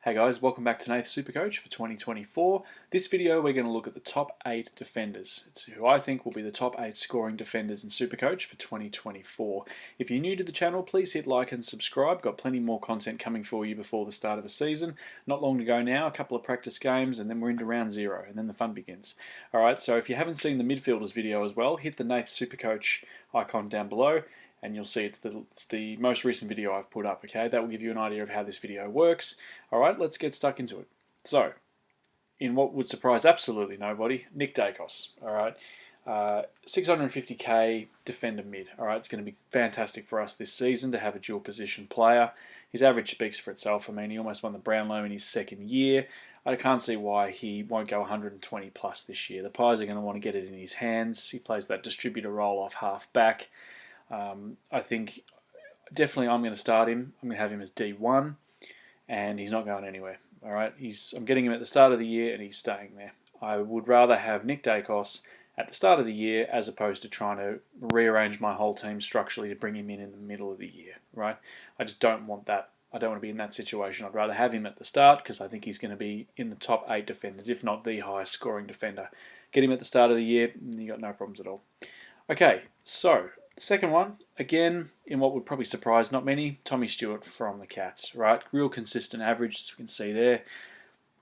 Hey guys, welcome back to Nath SuperCoach for 2024. This video we're going to look at the top 8 defenders. It's who I think will be the top 8 scoring defenders in SuperCoach for 2024. If you're new to the channel, please hit like and subscribe. Got plenty more content coming for you before the start of the season. Not long to go now, a couple of practice games and then we're into round 0 and then the fun begins. Alright, so if you haven't seen the midfielders video as well, hit the Nath SuperCoach icon down below and you'll see it's the most recent video I've put up, okay? That will give you an idea of how this video works. Alright, let's get stuck into it. So, in what would surprise absolutely nobody, Nick Dacos, alright? 650k defender mid, alright? It's going to be fantastic for us this season to have a dual position player. His average speaks for itself. I mean, he almost won the Brownlow in his second year. I can't see why he won't go 120 plus this year. The Pies are going to want to get it in his hands. He plays that distributor role off half back. I think definitely I'm going to start him. I'm going to have him as D1 and he's not going anywhere. All right, I'm getting him at the start of the year and he's staying there. I would rather have Nick Dacos at the start of the year as opposed to trying to rearrange my whole team structurally to bring him in the middle of the year, right? I just don't want that. I don't want to be in that situation. I'd rather have him at the start because I think he's going to be in the top 8 defenders, if not the highest scoring defender. Get him at the start of the year and you got no problems at all. Okay, so second one, again, in what would probably surprise not many, Tommy Stewart from the Cats, right? Real consistent average, as we can see there.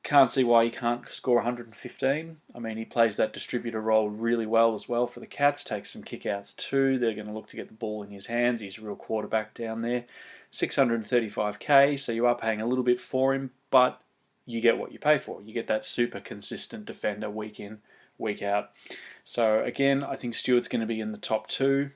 Can't see why he can't score 115. I mean, he plays that distributor role really well as well for the Cats, takes some kickouts too. They're going to look to get the ball in his hands. He's a real quarterback down there. 635k, so you are paying a little bit for him, but you get what you pay for. You get that super consistent defender week in, week out. So again, I think Stewart's going to be in the top 2.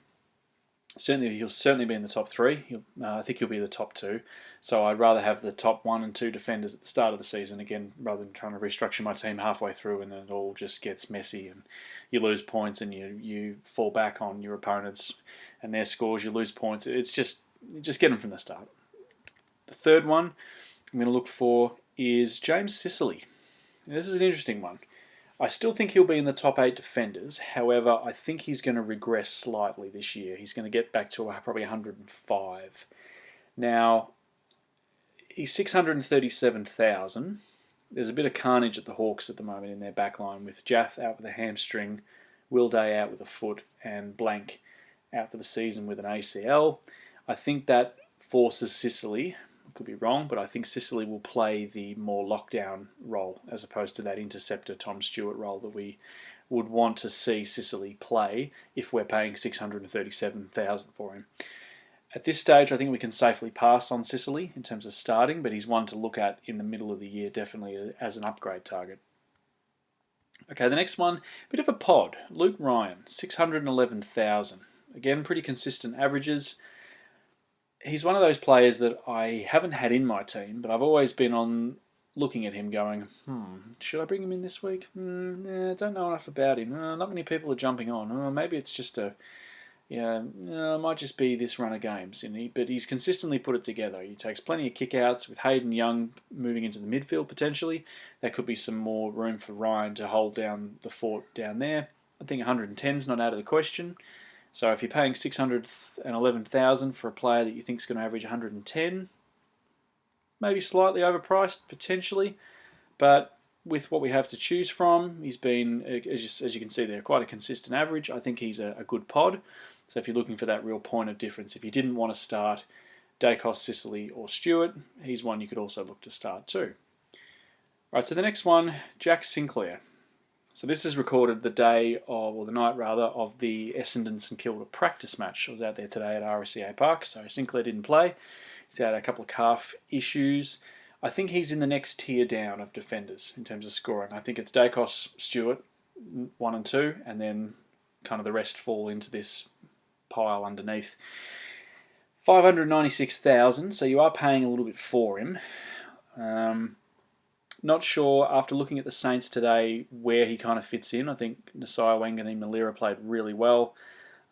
He'll certainly be in the top 3. I think he'll be the top 2. So I'd rather have the top 1 and 2 defenders at the start of the season, again, rather than trying to restructure my team halfway through and then it all just gets messy and you lose points and you fall back on your opponents and their scores, you lose points. It's just get them from the start. The third one I'm going to look for is James Sicily. This is an interesting one. I still think he'll be in the top 8 defenders. However, I think he's going to regress slightly this year. He's going to get back to probably 105. Now, he's 637,000. There's a bit of carnage at the Hawks at the moment in their backline with Nath out with a hamstring, Will Day out with a foot, and Blank out for the season with an ACL. I think that forces Sicily. Could be wrong, but I think Sicily will play the more lockdown role as opposed to that interceptor Tom Stewart role that we would want to see Sicily play if we're paying 637,000 for him. At this stage, I think we can safely pass on Sicily in terms of starting, but he's one to look at in the middle of the year, definitely as an upgrade target. Okay, the next one, bit of a pod. Luke Ryan, 611,000. Again, pretty consistent averages. He's one of those players that I haven't had in my team, but I've always been on looking at him going, should I bring him in this week? I don't know enough about him. Not many people are jumping on. Maybe it's just it might just be this run of games. But he's consistently put it together. He takes plenty of kickouts with Hayden Young moving into the midfield potentially. There could be some more room for Ryan to hold down the fort down there. I think 110 is not out of the question. So if you're paying 611,000 for a player that you think is going to average 110, maybe slightly overpriced potentially, but with what we have to choose from, he's been, as you can see there, quite a consistent average. I think he's a good pod. So if you're looking for that real point of difference, if you didn't want to start Dacos, Sicily or Stewart, he's one you could also look to start too. Right, so the next one, Jack Sinclair. So this is recorded the day of, or the night rather, of the Essendon St Kilda practice match. I was out there today at RSCA Park, so Sinclair didn't play. He's had a couple of calf issues. I think he's in the next tier down of defenders in terms of scoring. I think it's Dacos, Stewart, 1 and 2, and then kind of the rest fall into this pile underneath. 596,000, so you are paying a little bit for him. Not sure, after looking at the Saints today, where he kind of fits in. I think Nasiah Wanganeen-Malira played really well.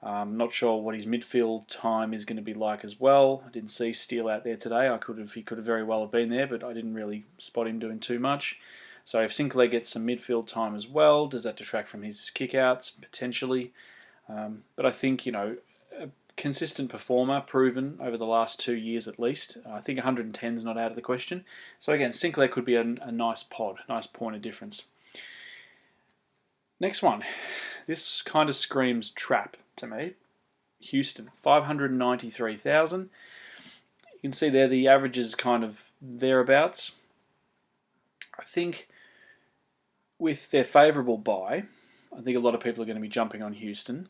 Not sure what his midfield time is going to be like as well. I didn't see Steele out there today. He could have very well have been there, but I didn't really spot him doing too much. So if Sinclair gets some midfield time as well, does that detract from his kickouts? Potentially. But I think, consistent performer, proven over the last 2 years at least. I think 110 is not out of the question. So again, Sinclair could be a nice nice point of difference. Next one. This kind of screams trap to me. Houston, 593,000. You can see there the average is kind of thereabouts. I think with their favourable buy, I think a lot of people are going to be jumping on Houston.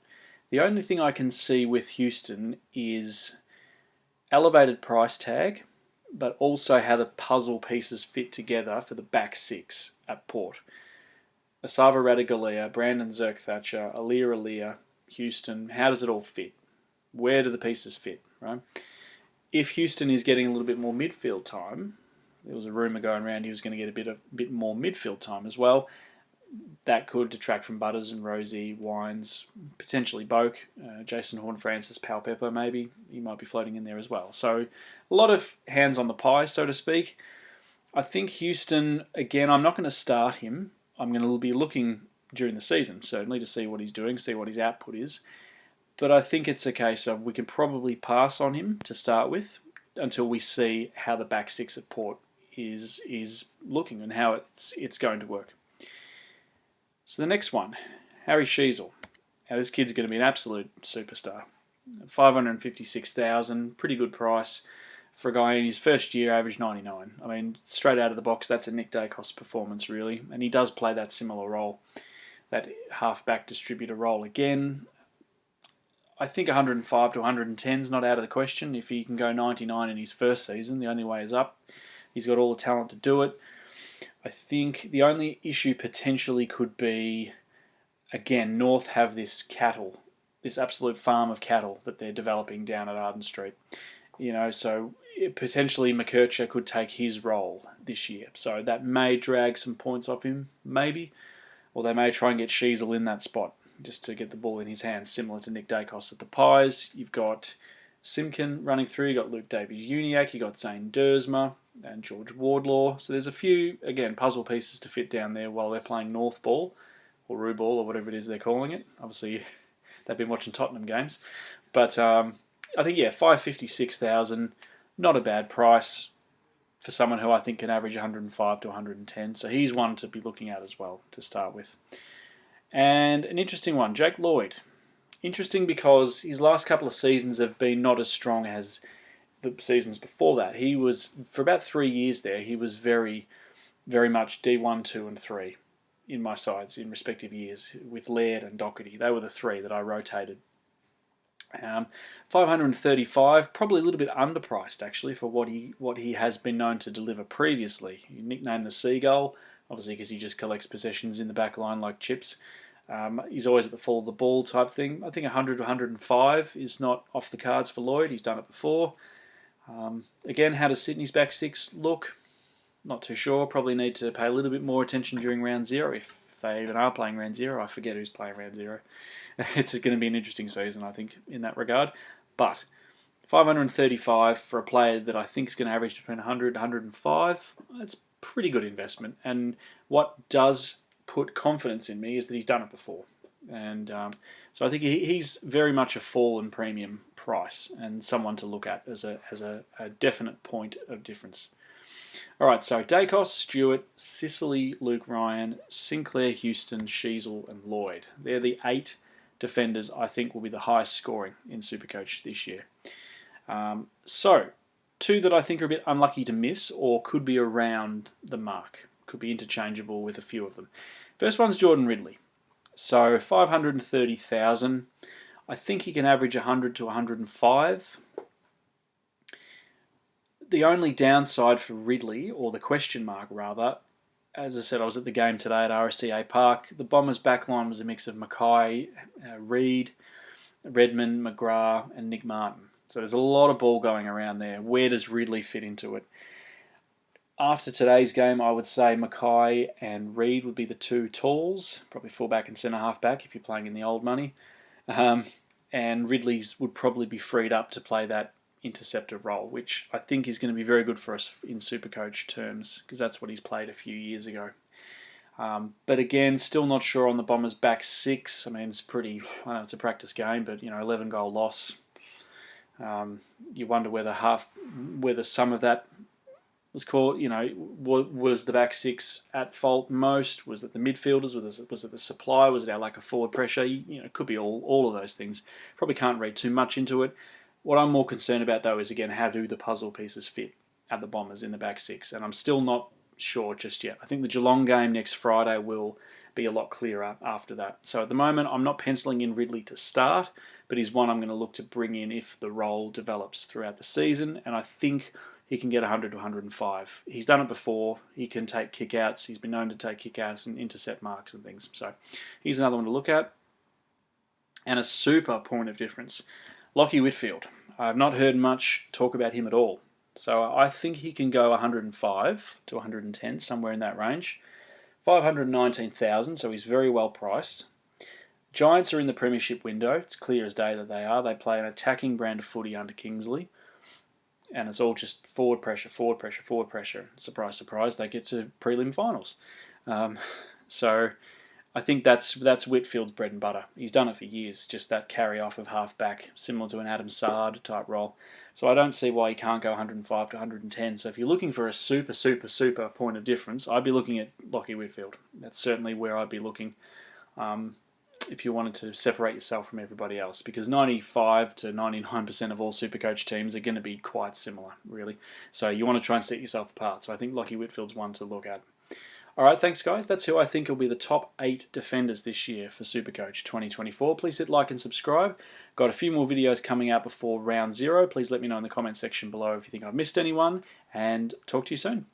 The only thing I can see with Houston is elevated price tag, but also how the puzzle pieces fit together for the back six at Port. Asava Ratugolea, Brandon Zerk-Thatcher, Alia, Houston, how does it all fit? Where do the pieces fit, right? If Houston is getting a little bit more midfield time, there was a rumour going around he was going to get a bit more midfield time as well. That could detract from Butters and Rosie, Wines, potentially Boak, Jason Horn-Francis, Pal Pepper maybe. He might be floating in there as well. So a lot of hands on the pie, so to speak. I think Houston, again, I'm not going to start him. I'm going to be looking during the season, certainly, to see what he's doing, see what his output is. But I think it's a case of we can probably pass on him to start with until we see how the back six at Port is looking and how it's going to work. So the next one, Harry Sheasel. Now this kid's going to be an absolute superstar. 556,000, pretty good price for a guy in his first year, averaged 99. I mean, straight out of the box, that's a Nick Dacos performance, really. And he does play that similar role, that half-back distributor role again. I think 105 to 110 is not out of the question. If he can go 99 in his first season, the only way is up. He's got all the talent to do it. I think the only issue potentially could be, again, North have this absolute farm of cattle that they're developing down at Arden Street. So potentially McKercher could take his role this year. So that may drag some points off him, maybe. Or they may try and get Sheasel in that spot just to get the ball in his hands, similar to Nick Dacos at the Pies. You've got Simkin running through. You've got Luke Davies-Uniacke. You've got Zane Dersma and George Wardlaw. So there's a few, again, puzzle pieces to fit down there while they're playing North Ball, or Roo Ball, or whatever it is they're calling it. Obviously, they've been watching Tottenham games. But I think, 556,000, not a bad price for someone who I think can average 105 to 110. So he's one to be looking at as well to start with. And an interesting one, Jake Lloyd. Interesting because his last couple of seasons have been not as strong as the seasons before that. He was, for about 3 years there, he was very, very much D1, 2 and 3 in my sides in respective years with Laird and Doherty. They were the three that I rotated. 535, probably a little bit underpriced actually for what he has been known to deliver previously. He nicknamed the Seagull, obviously because he just collects possessions in the back line like chips. He's always at the fall of the ball type thing. I think 100 to 105 is not off the cards for Lloyd. He's done it before. Again, how does Sydney's back six look? Not too sure. Probably need to pay a little bit more attention during round zero if they even are playing round zero. I forget who's playing round zero. It's going to be an interesting season, I think, in that regard. But 535 for a player that I think is going to average between 100 and 105, that's pretty good investment. And what does put confidence in me is that he's done it before. And so I think he's very much a fall in premium price and someone to look at as a definite point of difference. All right, so Dacos, Stewart, Sicily, Luke Ryan, Sinclair, Houston, Sheasel, and Lloyd. They're the 8 defenders I think will be the highest scoring in SuperCoach this year. So, 2 that I think are a bit unlucky to miss or could be around the mark. Could be interchangeable with a few of them. First one's Jordan Ridley. So 530,000. I think he can average 100 to 105. The only downside for Ridley, or the question mark rather, as I said, I was at the game today at RSCA Park. The Bombers' backline was a mix of Mackay, Reid, Redmond, McGrath, and Nick Martin. So there's a lot of ball going around there. Where does Ridley fit into it? After today's game, I would say Mackay and Reid would be the 2 talls, probably fullback and centre-half back if you're playing in the old money. And Ridley's would probably be freed up to play that interceptor role, which I think is going to be very good for us in SuperCoach terms, because that's what he's played a few years ago. But again, still not sure on the Bombers' back 6. I mean, it's a practice game, but 11-goal loss. You wonder whether some of that was called, was the back six at fault most? Was it the midfielders? Was it the supply? Was it our lack of forward pressure? It could be all of those things. Probably can't read too much into it. What I'm more concerned about, though, is, again, how do the puzzle pieces fit at the Bombers in the back six? And I'm still not sure just yet. I think the Geelong game next Friday will be a lot clearer after that. So at the moment, I'm not penciling in Ridley to start, but he's one I'm going to look to bring in if the role develops throughout the season, and I think he can get 100 to 105. He's done it before. He can take kickouts. He's been known to take kickouts and intercept marks and things. So he's another one to look at. And a super point of difference, Lachie Whitfield. I've not heard much talk about him at all. So I think he can go 105 to 110, somewhere in that range. 519,000, so he's very well priced. Giants are in the premiership window. It's clear as day that they are. They play an attacking brand of footy under Kingsley. And it's all just forward pressure, forward pressure, forward pressure. Surprise, surprise, they get to prelim finals. So I think that's Whitfield's bread and butter. He's done it for years, just that carry off of half-back, similar to an Adam Sard type role. So I don't see why he can't go 105 to 110. So if you're looking for a super point of difference, I'd be looking at Lachie Whitfield. That's certainly where I'd be looking if you wanted to separate yourself from everybody else, because 95 to 99% of all SuperCoach teams are going to be quite similar, really. So you want to try and set yourself apart. So I think Lachie Whitfield's one to look at. All right, thanks, guys. That's who I think will be the top 8 defenders this year for SuperCoach 2024. Please hit like and subscribe. Got a few more videos coming out before round 0. Please let me know in the comment section below if you think I've missed anyone, and talk to you soon.